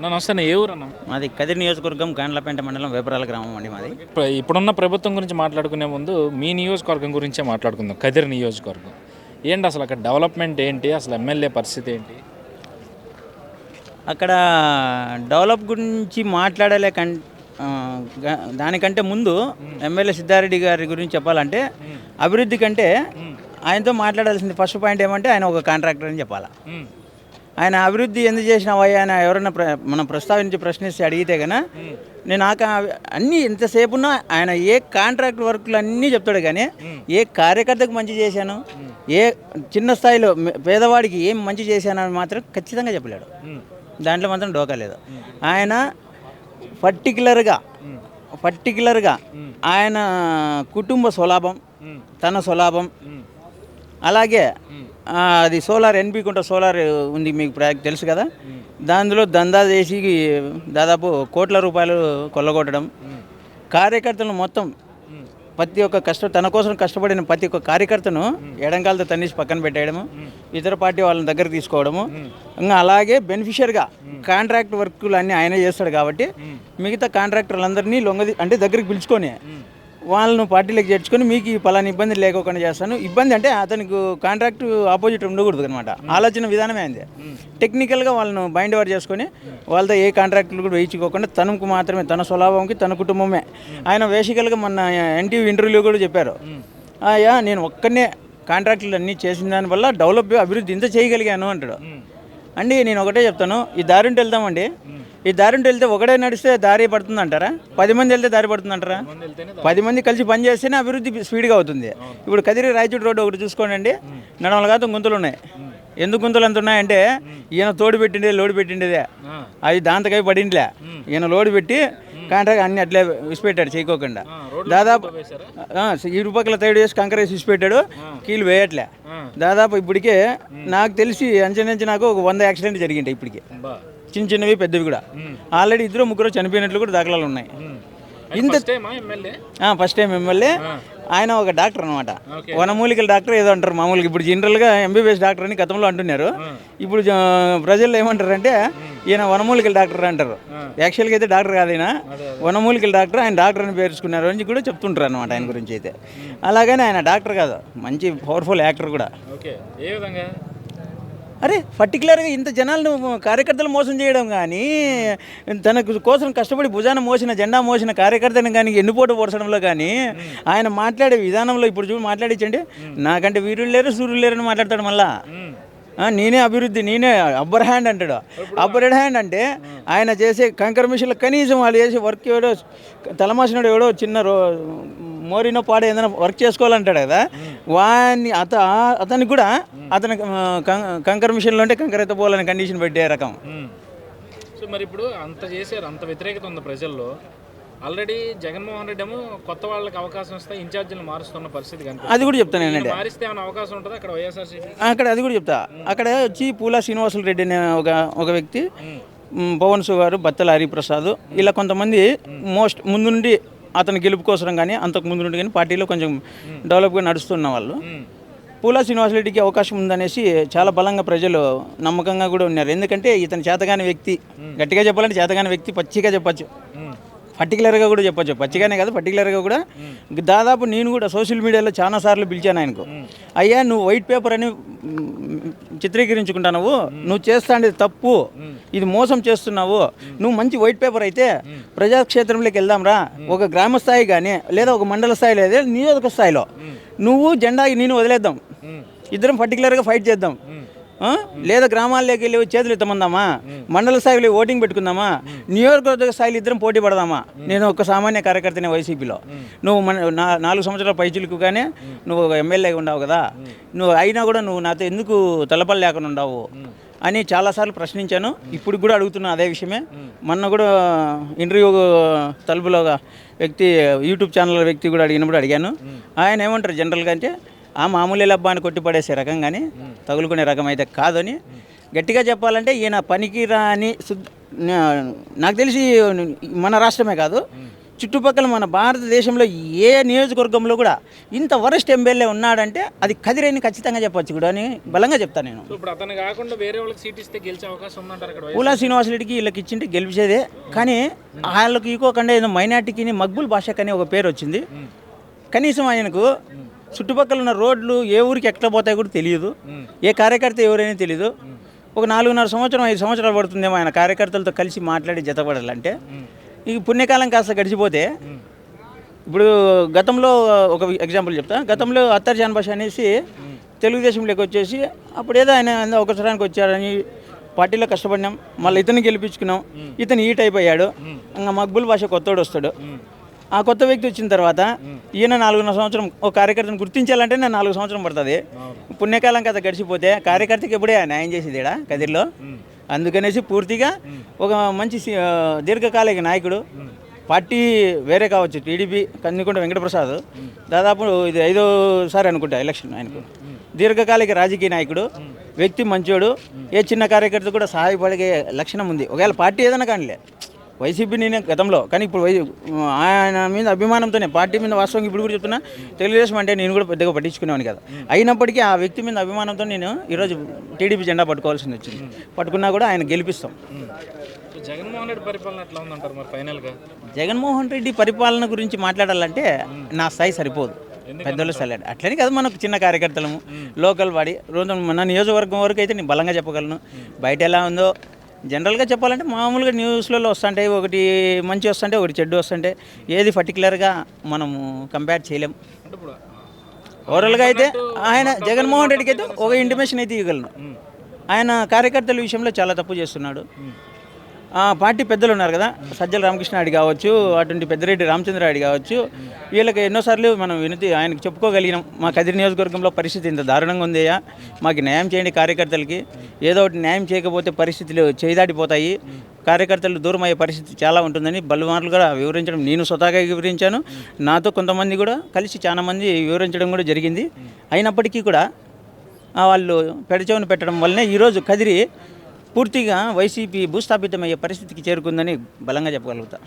నమస్తే ఏ ఊరన్నా? మాది కదిరి నియోజకవర్గం గాండ్లపేంట మండలం వేపరాల గ్రామం అండి మాది. ఇప్పుడున్న ప్రభుత్వం గురించి మాట్లాడుకునే ముందు మీ నియోజకవర్గం గురించే మాట్లాడుకుందాం. కదిరి నియోజకవర్గం ఏంటి అసలు అక్కడ డెవలప్మెంట్ ఏంటి, అసలు ఎమ్మెల్యే పరిస్థితి ఏంటి? అక్కడ డెవలప్ గురించి మాట్లాడలే దానికంటే ముందు ఎమ్మెల్యే సిద్ధారెడ్డి గారి గురించి చెప్పాలంటే అభివృద్ధి కంటే ఆయనతో మాట్లాడాల్సింది ఫస్ట్ పాయింట్ ఏమంటే ఆయన ఒక కాంట్రాక్టర్ అని చెప్పాలి. ఆయన అభివృద్ధి ఎందుకు చేసినావా ఆయన ఎవరైనా మనం ప్రస్తావించి ప్రశ్నిస్తే అడిగితే కన్నా నేను అన్నీ ఎంతసేపు ఉన్నా ఆయన ఏ కాంట్రాక్ట్ వర్క్లు అన్నీ చెప్తాడు, కానీ ఏ కార్యకర్తకు మంచి చేశాను, ఏ చిన్న స్థాయిలో పేదవాడికి ఏం మంచి చేశానని మాత్రం ఖచ్చితంగా చెప్పలేడు. దాంట్లో మాత్రం డోకా లేదు. ఆయన పర్టికులర్గా ఆయన కుటుంబ స్వలాభం, తన స్వలాభం, అలాగే అది సోలార్ ఎన్పికుంట సోలార్ ఉంది మీకు తెలుసు కదా, దానిలో దందా చేసి దాదాపు కోట్ల రూపాయలు కొల్లగొట్టడం, కార్యకర్తలను మొత్తం ప్రతి ఒక్క తన కోసం కష్టపడిన ప్రతి ఒక్క కార్యకర్తను ఎడంకాలతో తన్నేసి పక్కన పెట్టేయడము, ఇతర పార్టీ వాళ్ళని దగ్గర తీసుకోవడము, ఇంకా అలాగే బెనిఫిషియర్గా కాంట్రాక్ట్ వర్కులు అన్నీ ఆయన చేస్తాడు కాబట్టి మిగతా కాంట్రాక్టర్లందరినీ అంటే దగ్గరికి పిలుచుకొని వాళ్ళను పార్టీలోకి చేర్చుకొని మీకు ఈ పలానా ఇబ్బంది లేకోకుండా చేస్తాను. ఇబ్బంది అంటే అతనికి కాంట్రాక్ట్ ఆపోజిట్ ఉండకూడదు అనమాట. ఆలోచన విధానమే అయింది. టెక్నికల్గా వాళ్ళను బైండ్ ఓవర్ చేసుకొని వాళ్ళతో ఏ కాంట్రాక్టులు కూడా వేయించుకోకుండా తనకు మాత్రమే, తన స్వలాభంకి తన కుటుంబమే. ఆయన బేసికల్గా మొన్న ఎన్టీవీ ఇంటర్వ్యూలో కూడా చెప్పారు, అయ్యా నేను ఒక్కనే కాంట్రాక్టులు అన్నీ చేసిన దానివల్ల అభివృద్ధి ఇంత చేయగలిగాను అంటాడు. అండి నేను ఒకటే చెప్తాను, ఈ దారింటి వెళ్దామండి, ఈ దారింటి వెళ్తే ఒకటే నడిస్తే దారి పడుతుంది అంటారా, 10 మంది వెళ్తే దారి పడుతుంది అంటారా? 10 మంది కలిసి పని చేస్తేనే అభివృద్ధి స్పీడ్గా అవుతుంది. ఇప్పుడు కదిరి రాయచూడు రోడ్డు ఒకటి చూసుకోండి, నడవలగాతో గుంతలు ఉన్నాయి. ఎందుకు గుంతలు ఎంత ఉన్నాయంటే ఈయన తోడు పెట్టిండే లోడు పెట్టిండేదే, అది దాంతకై పడిందిలే. ఈయన లోడు పెట్టి కాంట్రాక్ట్ అన్ని అట్లే విసిపెట్టాడు చేయకోకుండా. దాదాపు ఇరుపక్కల తయారు చేసి కంకర వేసి విసిపెట్టాడు, కీలు వేయట్లే. దాదాపు ఇప్పటికే నాకు తెలిసి అంచనా నాకు ఒక 100 యాక్సిడెంట్ జరిగింటాయి ఇప్పటికే, చిన్నవి పెద్దవి కూడా. ఆల్రెడీ 2-3 చనిపోయినట్లు కూడా దాఖలాలు ఉన్నాయి. First time MLA. ఆయన ఒక డాక్టర్ అనమాట, వనమూలికల డాక్టర్ ఏదో అంటారు మామూలుగా. ఇప్పుడు జనరల్గా ఎంబీబీఎస్ డాక్టర్ అని గతంలో అంటున్నారు. ఇప్పుడు ప్రజల్లో ఏమంటారు అంటే ఈయన వనమూలికల డాక్టర్ అంటారు. యాక్చువల్గా అయితే డాక్టర్ కాదు ఆయన, వనమూలికల డాక్టర్. ఆయన డాక్టర్ అని పేర్చుకున్నారు అని కూడా చెప్తుంటారు అనమాట ఆయన గురించి అయితే. అలాగని ఆయన డాక్టర్ కాదు, మంచి పవర్ఫుల్ యాక్టర్ కూడా. అరే పర్టికులర్గా ఇంత జనాలను కార్యకర్తలు మోసం చేయడం కానీ, తన కోసం కష్టపడి భుజాన మోసిన జెండా మోసిన కార్యకర్తను కానీ ఎన్నుపోటు పొడచడంలో కానీ, ఆయన మాట్లాడే విధానంలో ఇప్పుడు మాట్లాడించండి, నాకంటే వీరులు లేరు సూర్యులు లేరు అని మాట్లాడతాడు. మళ్ళా నేనే అభివృద్ధి, నేనే అబ్బర్ హ్యాండ్ అంటాడు. అబ్బర్ హ్యాండ్ అంటే ఆయన చేసే కంకర మిషన్లు కనీసం వాళ్ళు చేసే వర్క్ ఎవడో తలమాసినాడు, ఎవడో చిన్న మోరినో పాడ ఏదైనా వర్క్ చేసుకోవాలంటాడు కదా, వాడిని అతనికి కూడా అతని కంకర మిషన్లో ఉంటే కంకర ఎత్తపోవాలని కండిషన్ పెట్టే రకం. సో మరి ఇప్పుడు అంత చేశారు, అంత వ్యతిరేకత ఉంది ప్రజల్లో. ఆల్రెడీ జగన్మోహన్ రెడ్డి ఏమో కొత్త వాళ్ళకి అవకాశం వస్తే ఇన్ఛార్జీలు మారుస్తున్న పరిస్థితి కనిపిస్తుంది. అది కూడా చెప్తాను నేనండి, మారిస్తే ఏమైనా అవకాశం ఉంటుంది అక్కడ వైఎస్ఆర్సీపీ? అక్కడ అది కూడా చెప్తా. అక్కడ వచ్చి పూలా శ్రీనివాసులు రెడ్డి అనే ఒక వ్యక్తి, పవన్ సు గారు, బత్తల హరిప్రసాద్, ఇలా కొంతమంది ముందు నుండి అతని గెలుపు కోసం కానీ అంతకు ముందు నుండి కానీ పార్టీలో కొంచెం డెవలప్గా నడుస్తున్న వాళ్ళు. పూలా శ్రీనివాసరెడ్డికి అవకాశం ఉందనేసి చాలా బలంగా ప్రజలు నమ్మకంగా కూడా ఉన్నారు. ఎందుకంటే ఇతను చేతగాని వ్యక్తి, గట్టిగా చెప్పాలంటే చేతగాని వ్యక్తి, పచ్చిగా చెప్పచ్చు, పర్టికులర్గా కూడా చెప్పచ్చు. పచ్చిగానే కాదు, పర్టికులర్గా కూడా. దాదాపు నేను కూడా సోషల్ మీడియాలో చాలాసార్లు పిలిచాను ఆయనకు, అయ్యా నువ్వు వైట్ పేపర్ అని చిత్రీకరించుకుంటున్నావు, నువ్వు చేస్తాండేది తప్పు, ఇది మోసం చేస్తున్నావు, నువ్వు మంచి వైట్ పేపర్ అయితే ప్రజాక్షేత్రంలోకి వెళ్దాంరా, ఒక గ్రామ స్థాయి కానీ లేదా ఒక మండల స్థాయిలో లేదా నియోజక స్థాయిలో నువ్వు జెండాకి నేను వదిలేద్దాం, ఇద్దరం పర్టికులర్గా ఫైట్ చేద్దాం, లేదా గ్రామాల్లోకి వెళ్ళి చేతులు ఎత్తమందామా, మండల స్థాయిలో ఓటింగ్ పెట్టుకుందామా, నియోజకవర్గ స్థాయిలో ఇద్దరం పోటీ పడదామా. నేను ఒక సామాన్య కార్యకర్తనే వైసీపీలో, నువ్వు 4 సంవత్సరాల పైచిలకు కానీ నువ్వు ఎమ్మెల్యేగా ఉండవు కదా, నువ్వు అయినా కూడా నువ్వు నాతో ఎందుకు తలపలు లేకుండా ఉండవు అని చాలాసార్లు ప్రశ్నించాను. ఇప్పుడు కూడా అడుగుతున్నా అదే విషయమే. మొన్న కూడా ఇంటర్వ్యూ తలుపులో వ్యక్తి, యూట్యూబ్ ఛానల్ వ్యక్తి కూడా అడిగినప్పుడు అడిగాను. ఆయన ఏమంటారు జనరల్గా అంటే మామూలు లబ్బాన్ని కొట్టి పడేసే రకం కానీ తగులుకునే రకం అయితే కాదని గట్టిగా చెప్పాలంటే ఈయన పనికిరాని నాకు తెలిసి మన రాష్ట్రమే కాదు, చుట్టుపక్కల మన భారతదేశంలో ఏ నియోజకవర్గంలో కూడా ఇంత వరస్ట్ ఎమ్మెల్యే ఉన్నాడంటే అది కదిరేని ఖచ్చితంగా చెప్పొచ్చు కూడా అని బలంగా చెప్తాను నేను. సో ఇప్పుడు అతను కాకుండా వేరే వాళ్ళకి సీట్ ఇస్తే గెలిచే అవకాశం ఉందంటారు అక్కడ పూలా శ్రీనివాసరెడ్డికి వీళ్ళకి ఇచ్చింటే గెలిచేదే, కానీ వాళ్ళకి ఇంకోకుండా ఏదో మైనార్టీకి మక్బుల్ భాషక్ అని ఒక పేరు వచ్చింది. కనీసం ఆయనకు చుట్టుపక్కల ఉన్న రోడ్లు ఏ ఊరికి ఎట్లా పోతాయో కూడా తెలియదు, ఏ కార్యకర్త ఎవరైనా తెలియదు. ఒక 4.5 సంవత్సరం 5 సంవత్సరాలు పడుతుందేమో ఆయన కార్యకర్తలతో కలిసి మాట్లాడి జతపడాలంటే. ఈ పుణ్యకాలం కాస్త గడిచిపోతే ఇప్పుడు గతంలో ఒక ఎగ్జాంపుల్ చెప్తా. గతంలో అత్తర్ జాన్ భాష అనేసి తెలుగుదేశంలోకి వచ్చేసి అప్పుడు ఏదో ఆయన అవసరానికి వచ్చారని పార్టీలో కష్టపడినాం, మళ్ళీ ఇతను గెలిపించుకున్నాం. ఇతను ఈ టైప్ అయ్యాడు, ఇంకా మక్బుల్ భాష కొత్తోడు వస్తాడు. ఆ కొత్త వ్యక్తి వచ్చిన తర్వాత ఈయన 4.5 సంవత్సరం ఒక కార్యకర్తను గుర్తించాలంటే నేను 4 సంవత్సరం పడుతుంది. పుణ్యకాలం కథ గడిచిపోతే కార్యకర్తకి ఎప్పుడే న్యాయం చేసేది ఈడ కదిర్లో. అందుకనేసి పూర్తిగా ఒక మంచి దీర్ఘకాలిక నాయకుడు, పార్టీ వేరే కావచ్చు, టీడీపీ కందికొండ వెంకటప్రసాద్ దాదాపు ఇది 5వసారి అనుకుంటా ఎలక్షన్ ఆయనకు. దీర్ఘకాలిక రాజకీయ నాయకుడు, వ్యక్తి మంచోడు, ఏ చిన్న కార్యకర్త కూడా సహాయపడే లక్షణం ఉంది. ఒకవేళ పార్టీ ఏదైనా కానిలే, వైసీపీ నేనే గతంలో, కానీ ఇప్పుడు ఆయన మీద అభిమానంతోనే పార్టీ మీద వాస్తవం ఇప్పుడు కూడా చెప్తున్నా, తెలుగుదేశం అంటే నేను కూడా పెద్దగా పట్టించుకునేవాని కదా. అయినప్పటికీ ఆ వ్యక్తి మీద అభిమానంతో నేను ఈరోజు టీడీపీ జెండా పట్టుకోవాల్సింది వచ్చింది. పట్టుకున్నా కూడా ఆయన గెలిపిస్తాం. జగన్మోహన్ రెడ్డి పరిపాలన ఎట్లా ఉందంటారు మరి ఫైనల్గా? జగన్మోహన్ రెడ్డి పరిపాలన గురించి మాట్లాడాలంటే నా స్థాయి సరిపోదు, పెద్దలు సలాడ్ అట్లని కదా. మనకు చిన్న కార్యకర్తలము, లోకల్ వాడి రోజు మన నియోజకవర్గం వరకు అయితే నేను బలంగా చెప్పగలను. బయట ఎలా ఉందో జనరల్గా చెప్పాలంటే మామూలుగా న్యూస్లలో వస్తుంటాయి, ఒకటి మంచి వస్తుంటే ఒకటి చెడ్డు వస్తుంటే, ఏది పర్టికులర్గా మనము కంపేర్ చేయలేం. ఓవరాల్గా అయితే ఆయన జగన్మోహన్ రెడ్డికి అయితే ఒక ఇంటిమేషన్ అయితే ఇవ్వగలను, ఆయన కార్యకర్తల విషయంలో చాలా తప్పు చేస్తున్నాడు. పార్టీ పెద్దలు ఉన్నారు కదా, సజ్జల రామకృష్ణారెడ్డి కావచ్చు, అటువంటి పెద్దిరెడ్డి రామచంద్రారెడ్డి కావచ్చు, వీళ్ళకి ఎన్నోసార్లు మనం ఆయనకు చెప్పుకోగలిగినాం, మా కదిరి నియోజకవర్గంలో పరిస్థితి ఇంత దారుణంగా ఉందయ్యా, మాకు న్యాయం చేయండి కార్యకర్తలకి. ఏదో ఒకటి న్యాయం చేయకపోతే పరిస్థితులు చేదాటిపోతాయి, కార్యకర్తలు దూరం అయ్యే పరిస్థితి చాలా ఉంటుందని బలమార్లు కూడా వివరించడం, నేను స్వతహాగా వివరించాను, నాతో కొంతమంది కూడా కలిసి చాలామంది వివరించడం కూడా జరిగింది. అయినప్పటికీ కూడా వాళ్ళు పెడచెవిన పెట్టడం వల్లనే ఈరోజు కదిరి పూర్తిగా వైసీపీ భూస్థాపితమయ్యే పరిస్థితికి చేరుకుందని బలంగా చెప్పగలుగుతా.